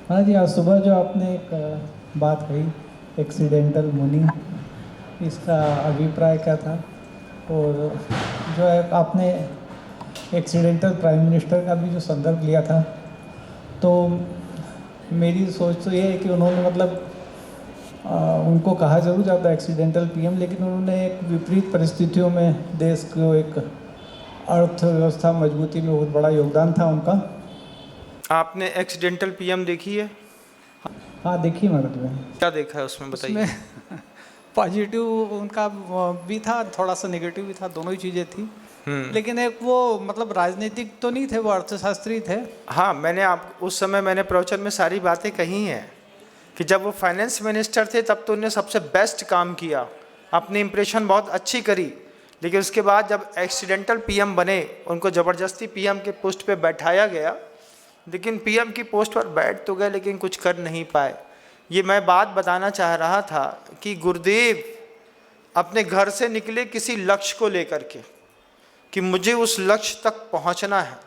हाँ जी, आज सुबह जो आपने एक बात कही, एक्सीडेंटल मुनि, इसका अभिप्राय क्या था? और जो है आपने एक्सीडेंटल प्राइम मिनिस्टर का भी जो संदर्भ लिया था, तो मेरी सोच तो ये है कि उन्होंने मतलब उनको कहा जरूर जाता है एक्सीडेंटल पीएम, लेकिन उन्होंने एक विपरीत परिस्थितियों में देश को एक अर्थव्यवस्था मजबूती में बहुत बड़ा योगदान था उनका। आपने एक्सीडेंटल पीएम देखी है? हाँ, देखिए मैडम में क्या देखा है उसमें, उसमें बताइए। पॉजिटिव उनका भी था, थोड़ा सा नेगेटिव भी था, दोनों ही चीज़ें थी। हम्म। लेकिन एक वो मतलब राजनीतिक तो नहीं थे, वो अर्थशास्त्री थे। हाँ, मैंने आप उस समय मैंने प्रवचन में सारी बातें कही हैं कि जब वो फाइनेंस मिनिस्टर थे तब तो उन्होंने सबसे बेस्ट काम किया, अपनी इम्प्रेशन बहुत अच्छी करी। लेकिन उसके बाद जब एक्सीडेंटल पीएम बने, उनको ज़बरदस्ती पीएम के पोस्ट पे बैठाया गया, लेकिन पीएम की पोस्ट पर बैठ तो गए लेकिन कुछ कर नहीं पाए। ये मैं बात बताना चाह रहा था कि गुरुदेव अपने घर से निकले किसी लक्ष्य को लेकर के कि मुझे उस लक्ष्य तक पहुंचना है।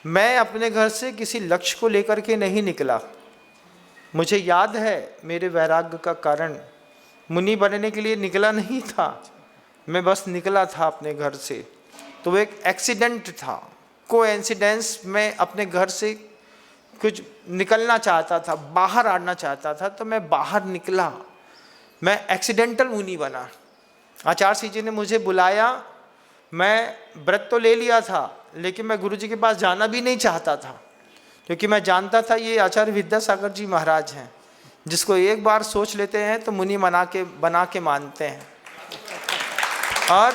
मैं अपने घर से किसी लक्ष्य को लेकर के नहीं निकला। मुझे याद है मेरे वैराग्य का कारण, मुनि बनने के लिए निकला नहीं था, मैं बस निकला था अपने घर से। तो वो एक एक्सीडेंट था, कोइंसिडेंस। मैं अपने घर से कुछ निकलना चाहता था, बाहर आना चाहता था, तो मैं बाहर निकला। मैं एक्सीडेंटल मुनि बना। आचार्य जी ने मुझे बुलाया, मैं व्रत तो ले लिया था, लेकिन मैं गुरु जी के पास जाना भी नहीं चाहता था, क्योंकि मैं जानता था ये आचार्य विद्यासागर जी महाराज हैं, जिसको एक बार सोच लेते हैं तो मुनि बना के मानते हैं। और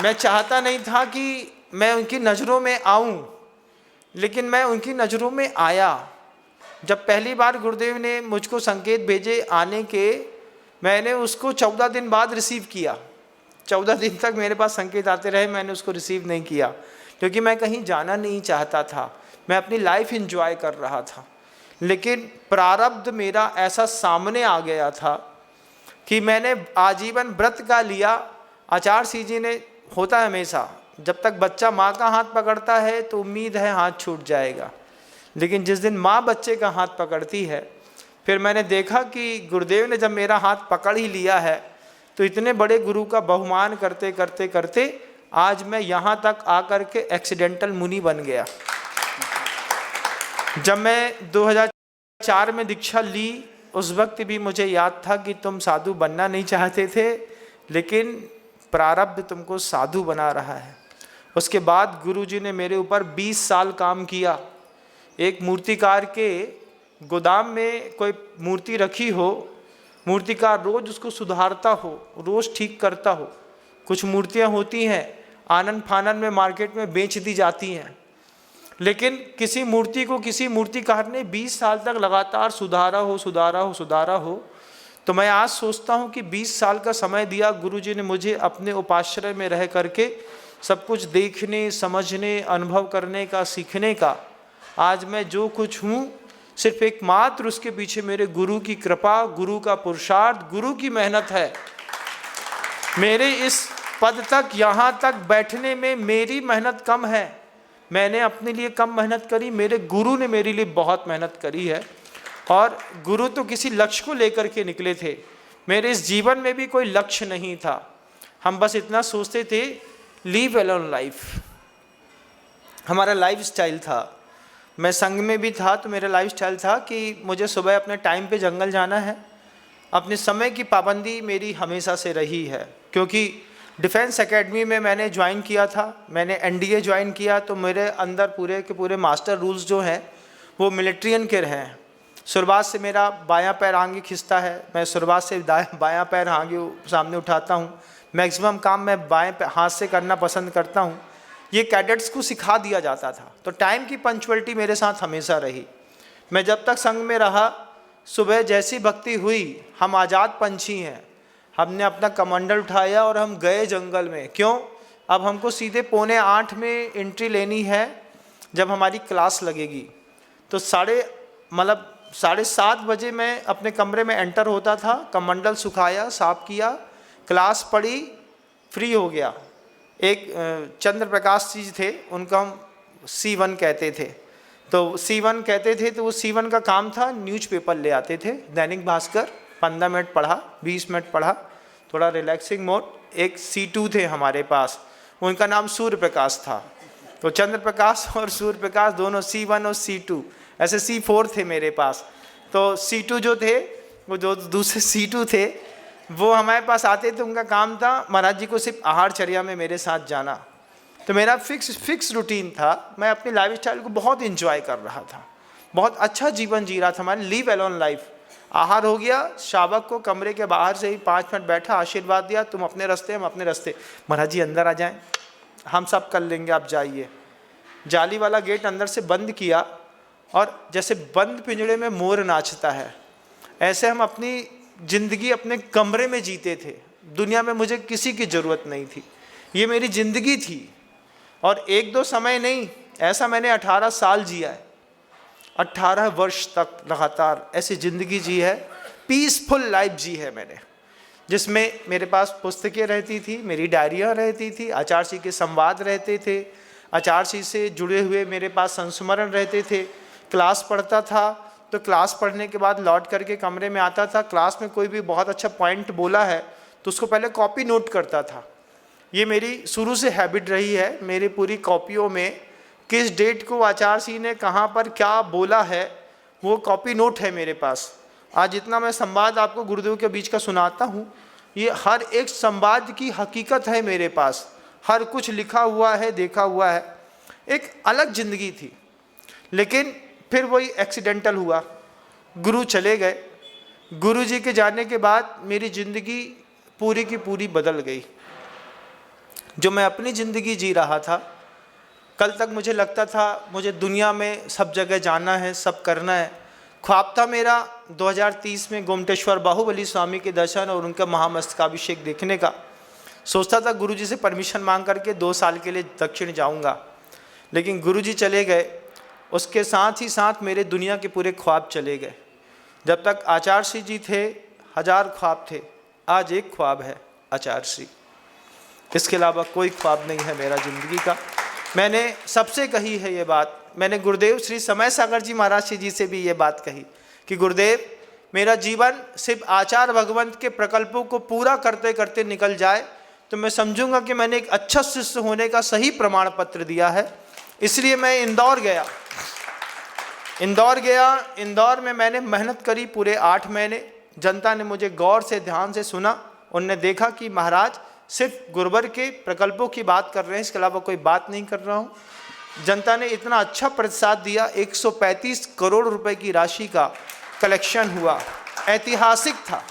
मैं चाहता नहीं था कि मैं उनकी नज़रों में आऊं, लेकिन मैं उनकी नज़रों में आया। जब पहली बार गुरुदेव ने मुझको संकेत भेजे आने के, मैंने उसको 14 दिन बाद रिसीव किया। 14 दिन तक मेरे पास संकेत आते रहे, मैंने उसको रिसीव नहीं किया, क्योंकि मैं कहीं जाना नहीं चाहता था, मैं अपनी लाइफ एंजॉय कर रहा था। लेकिन प्रारब्ध मेरा ऐसा सामने आ गया था कि मैंने आजीवन व्रत का लिया। आचार्य जी ने, होता है हमेशा, जब तक बच्चा माँ का हाथ पकड़ता है तो उम्मीद है हाथ छूट जाएगा, लेकिन जिस दिन माँ बच्चे का हाथ पकड़ती है, फिर मैंने देखा कि गुरुदेव ने जब मेरा हाथ पकड़ ही लिया है, तो इतने बड़े गुरु का बहुमान करते करते करते आज मैं यहाँ तक आकर के एक्सीडेंटल मुनि बन गया। जब मैं 2004 में दीक्षा ली, उस वक्त भी मुझे याद था कि तुम साधु बनना नहीं चाहते थे, लेकिन प्रारब्ध तुमको साधु बना रहा है। उसके बाद गुरुजी ने मेरे ऊपर 20 साल काम किया। एक मूर्तिकार के गोदाम में कोई मूर्ति रखी हो, मूर्तिकार रोज उसको सुधारता हो, रोज ठीक करता हो। कुछ मूर्तियां होती हैं आनन फानन में मार्केट में बेच दी जाती हैं, लेकिन किसी मूर्ति को किसी मूर्तिकार ने 20 साल तक लगातार सुधारा हो, सुधारा हो, सुधारा हो। तो मैं आज सोचता हूँ कि 20 साल का समय दिया गुरुजी ने मुझे अपने उपाश्रय में रह करके सब कुछ देखने, समझने, अनुभव करने का, सीखने का। आज मैं जो कुछ हूँ सिर्फ एकमात्र उसके पीछे मेरे गुरु की कृपा, गुरु का पुरुषार्थ, गुरु की मेहनत है। मेरे इस पद तक, यहाँ तक बैठने में मेरी मेहनत कम है, मैंने अपने लिए कम मेहनत करी, मेरे गुरु ने मेरे लिए बहुत मेहनत करी है। और गुरु तो किसी लक्ष्य को लेकर के निकले थे, मेरे इस जीवन में भी कोई लक्ष्य नहीं था। हम बस इतना सोचते थे, लीव एलोन लाइफ हमारा लाइफ स्टाइल था। मैं संघ में भी था तो मेरा लाइफ स्टाइल था कि मुझे सुबह अपने टाइम पे जंगल जाना है। अपने समय की पाबंदी मेरी हमेशा से रही है, क्योंकि डिफेंस एकेडमी में मैंने ज्वाइन किया था, मैंने एनडीए ज्वाइन किया, तो मेरे अंदर पूरे के पूरे मास्टर रूल्स जो हैं वो मिलिट्रियन के रहे हैं। शुरुआत से मेरा बायां पैर आगे खिंचता है, मैं शुरुआत से बायां पैर आगे सामने उठाता हूँ, मैक्सिमम काम मैं बाएं हाथ से करना पसंद करता हूँ। ये कैडेट्स को सिखा दिया जाता था, तो टाइम की पंक्चुअलिटी मेरे साथ हमेशा रही। मैं जब तक संघ में रहा, सुबह जैसी भक्ति हुई, हम आज़ाद पंछी हैं, हमने अपना कमंडल उठाया और हम गए जंगल में। क्यों? अब हमको सीधे 7:45 में एंट्री लेनी है, जब हमारी क्लास लगेगी। तो 7:30 बजे मैं अपने कमरे में एंटर होता था, कमंडल सुखाया, साफ किया, क्लास पढ़ी, फ्री हो गया। एक चंद्र प्रकाश जी थे, उनका हम C1 कहते थे। तो C1 कहते थे, तो वो C1 का काम था न्यूज़पेपर ले आते थे, दैनिक भास्कर, 15 मिनट पढ़ा, 20 मिनट पढ़ा, थोड़ा रिलैक्सिंग मोड। एक C2 थे हमारे पास, उनका नाम सूर्य प्रकाश था। तो चंद्र प्रकाश और सूर्य प्रकाश दोनों C1 और C2, ऐसे C4 थे मेरे पास। तो C2 जो थे, वो जो दूसरे C2 थे, वो हमारे पास आते थे, उनका काम था महाराज जी को सिर्फ आहारचर्या में मेरे साथ जाना। तो मेरा फिक्स रूटीन था, मैं अपनी लाइफ स्टाइल को बहुत इंजॉय कर रहा था, बहुत अच्छा जीवन जी रहा था, हमारी लिव एलोन लाइफ। आहार हो गया, शावक को कमरे के बाहर से ही 5 मिनट बैठा, आशीर्वाद दिया, तुम अपने रास्ते, हम अपने रास्ते, महाराज जी अंदर आ जाएं, हम सब कर लेंगे, आप जाइए। जाली वाला गेट अंदर से बंद किया, और जैसे बंद पिंजड़े में मोर नाचता है, ऐसे हम अपनी ज़िंदगी अपने कमरे में जीते थे। दुनिया में मुझे किसी की ज़रूरत नहीं थी, ये मेरी ज़िंदगी थी। और 1-2 समय नहीं, ऐसा मैंने 18 साल जिया है, 18 वर्ष तक लगातार ऐसी ज़िंदगी जी है, पीसफुल लाइफ जी है मैंने, जिसमें मेरे पास पुस्तकें रहती थी, मेरी डायरियाँ रहती थी, आचार्य के संवाद रहते थे, आचार्य से जुड़े हुए मेरे पास संस्मरण रहते थे। क्लास पढ़ता था, तो क्लास पढ़ने के बाद लौट करके कमरे में आता था, क्लास में कोई भी बहुत अच्छा पॉइंट बोला है तो उसको पहले कॉपी नोट करता था। ये मेरी शुरू से हैबिट रही है, मेरी पूरी कॉपियों में किस डेट को आचार्य ने कहाँ पर क्या बोला है, वो कॉपी नोट है मेरे पास। आज जितना मैं संवाद आपको गुरुदेव के बीच का सुनाता हूँ, ये हर एक संवाद की हकीकत है मेरे पास, हर कुछ लिखा हुआ है, देखा हुआ है। एक अलग ज़िंदगी थी, लेकिन फिर वही एक्सीडेंटल हुआ, गुरु चले गए। गुरु जी के जाने के बाद मेरी ज़िंदगी पूरी की पूरी बदल गई। जो मैं अपनी ज़िंदगी जी रहा था, कल तक मुझे लगता था मुझे दुनिया में सब जगह जाना है, सब करना है। ख्वाब था मेरा 2030 में गोमटेश्वर बाहुबली स्वामी के दर्शन और उनका महामस्तकाभिषेक देखने का। सोचता था गुरु जी से परमिशन मांग करके 2 साल के लिए दक्षिण जाऊंगा, लेकिन गुरु जी चले गए, उसके साथ ही साथ मेरे दुनिया के पूरे ख्वाब चले गए। जब तक आचार्य जी थे 1000 ख्वाब थे, आज एक ख्वाब है आचार्य श्री, इसके अलावा कोई ख्वाब नहीं है मेरा ज़िंदगी का। मैंने सबसे कही है ये बात, मैंने गुरुदेव श्री समय सागर जी महाराज जी से भी ये बात कही कि गुरुदेव मेरा जीवन सिर्फ आचार्य भगवंत के प्रकल्पों को पूरा करते करते निकल जाए तो मैं समझूंगा कि मैंने एक अच्छा शिष्य होने का सही प्रमाण पत्र दिया है। इसलिए मैं इंदौर गया, इंदौर में मैंने मेहनत करी पूरे 8 महीने। जनता ने मुझे गौर से ध्यान से सुना, उनने देखा कि महाराज सिर्फ गुरुवर के प्रकल्पों की बात कर रहे हैं, इसके अलावा कोई बात नहीं कर रहा हूँ। जनता ने इतना अच्छा प्रतिसाद दिया, 135 करोड़ रुपए की राशि का कलेक्शन हुआ, ऐतिहासिक था।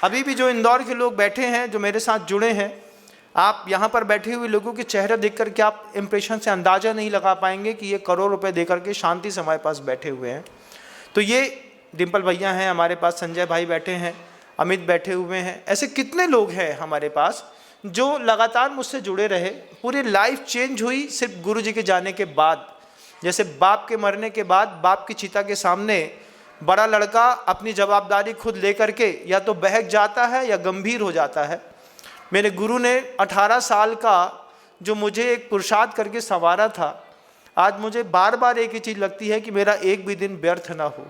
अभी भी जो इंदौर के लोग बैठे हैं, जो मेरे साथ जुड़े हैं, आप यहाँ पर बैठे हुए लोगों के चेहरे देख करके आप इम्प्रेशन से अंदाज़ा नहीं लगा पाएंगे कि ये करोड़ रुपए दे करके शांति से हमारे पास बैठे हुए हैं। तो ये डिम्पल भैया हैं हमारे पास, संजय भाई बैठे हैं, अमित बैठे हुए हैं, ऐसे कितने लोग हैं हमारे पास जो लगातार मुझसे जुड़े रहे। पूरी लाइफ चेंज हुई सिर्फ गुरु जी के जाने के बाद। जैसे बाप के मरने के बाद बाप की चिता के सामने बड़ा लड़का अपनी जवाबदारी खुद लेकर के या तो बहक जाता है या गंभीर हो जाता है। मेरे गुरु ने 18 साल का जो मुझे एक पुरुषार्थ करके संवारा था, आज मुझे बार बार एक ही चीज़ लगती है कि मेरा एक भी दिन व्यर्थ ना हो।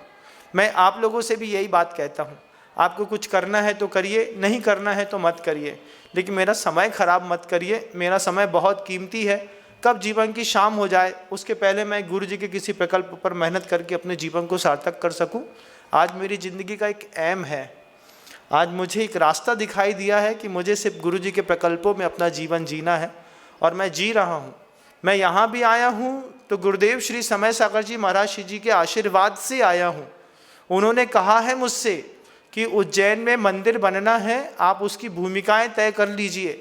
मैं आप लोगों से भी यही बात कहता हूँ, आपको कुछ करना है तो करिए, नहीं करना है तो मत करिए, लेकिन मेरा समय खराब मत करिए। मेरा समय बहुत कीमती है, कब जीवन की शाम हो जाए उसके पहले मैं गुरु जी के किसी प्रकल्प पर मेहनत करके अपने जीवन को सार्थक कर सकूं। आज मेरी ज़िंदगी का एक एम है, आज मुझे एक रास्ता दिखाई दिया है कि मुझे सिर्फ गुरु जी के प्रकल्पों में अपना जीवन जीना है और मैं जी रहा हूँ। मैं यहाँ भी आया हूँ तो गुरुदेव श्री समय सागर जी महाराज जी के आशीर्वाद से आया हूँ। उन्होंने कहा है मुझसे कि उज्जैन में मंदिर बनना है, आप उसकी भूमिकाएं तय कर लीजिए,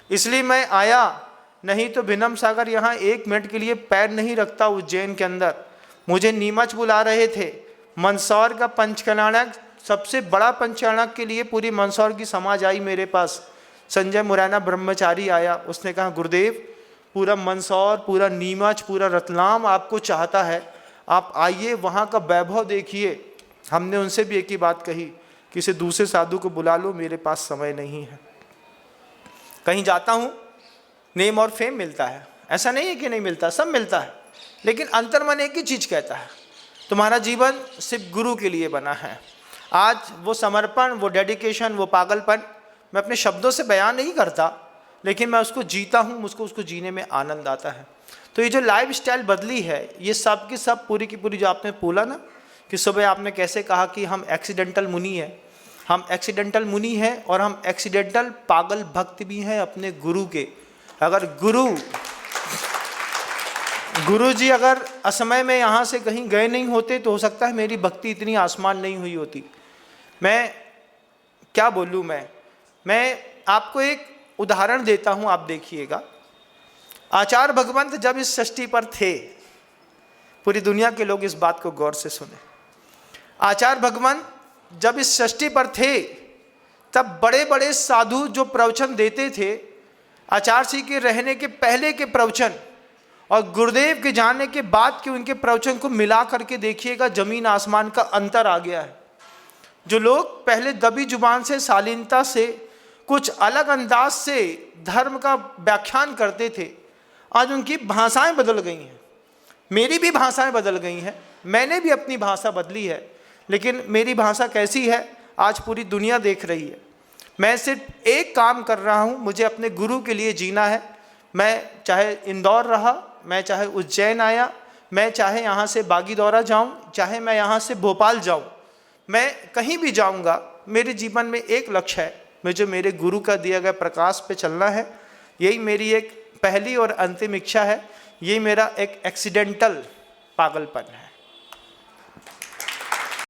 इसलिए मैं आया। नहीं तो भिनम सागर यहाँ 1 मिनट के लिए पैर नहीं रखता उज्जैन के अंदर। मुझे नीमच बुला रहे थे, मंदसौर का पंचकल्याणक, सबसे बड़ा पंचकल्याणक के लिए पूरी मंदसौर की समाज आई मेरे पास। संजय मुरैना ब्रह्मचारी आया, उसने कहा गुरुदेव पूरा मंदसौर, पूरा नीमच, पूरा रतलाम आपको चाहता है, आप आइए, वहाँ का वैभव देखिए। हमने उनसे भी एक ही बात कही, किसी दूसरे साधु को बुला लो, मेरे पास समय नहीं है। कहीं जाता हूँ नेम और फेम मिलता है, ऐसा नहीं है कि नहीं मिलता, सब मिलता है, लेकिन अंतर्मन एक ही चीज़ कहता है, तुम्हारा जीवन सिर्फ गुरु के लिए बना है। आज वो समर्पण, वो डेडिकेशन, वो पागलपन मैं अपने शब्दों से बयान नहीं करता, लेकिन मैं उसको जीता हूँ, मुझको उसको जीने में आनंद आता है। तो ये जो लाइफ स्टाइल बदली है, ये सब की सब पूरी की पूरी, जो आपने बोला ना कि सुबह आपने कैसे कहा कि हम एक्सीडेंटल मुनि हैं, हम एक्सीडेंटल मुनि हैं और हम एक्सीडेंटल पागल भक्त भी हैं अपने गुरु के। अगर गुरु जी अगर असमय में यहाँ से कहीं गए नहीं होते तो हो सकता है मेरी भक्ति इतनी आसमान नहीं हुई होती। मैं क्या बोलूँ, मैं आपको एक उदाहरण देता हूँ, आप देखिएगा। आचार्य भगवंत जब इस सृष्टि पर थे, पूरी दुनिया के लोग इस बात को गौर से सुने, आचार्य भगवंत जब इस सृष्टि पर थे तब बड़े बड़े साधु जो प्रवचन देते थे, आचार्य जी के रहने के पहले के प्रवचन और गुरुदेव के जाने के बाद के उनके प्रवचन को मिला करके देखिएगा, जमीन आसमान का अंतर आ गया है। जो लोग पहले दबी जुबान से, शालीनता से, कुछ अलग अंदाज से धर्म का व्याख्यान करते थे, आज उनकी भाषाएं बदल गई हैं। मेरी भी भाषाएं बदल गई हैं, मैंने भी अपनी भाषा बदली है, लेकिन मेरी भाषा कैसी है आज पूरी दुनिया देख रही है। मैं सिर्फ एक काम कर रहा हूँ, मुझे अपने गुरु के लिए जीना है। मैं चाहे इंदौर रहा, मैं चाहे उज्जैन आया, मैं चाहे यहाँ से बागीदौरा जाऊँ, चाहे मैं यहाँ से भोपाल जाऊँ, मैं कहीं भी जाऊँगा, मेरे जीवन में एक लक्ष्य है, मुझे मेरे गुरु का दिया गया प्रकाश पे चलना है। यही मेरी एक पहली और अंतिम इच्छा है, यही मेरा एक एक्सीडेंटल पागलपन है।